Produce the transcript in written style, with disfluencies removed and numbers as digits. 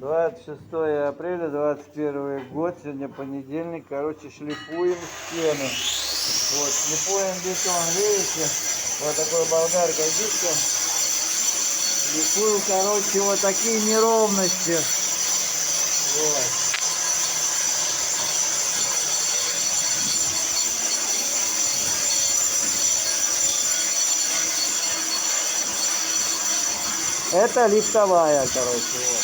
26 апреля 21 год, сегодня понедельник, короче, шлифуем стену. Вот, шлифуем бетон, видите? Вот такой болгаркой диском. Шлифую, короче, вот такие неровности. Вот. Это лифтовая, короче, вот.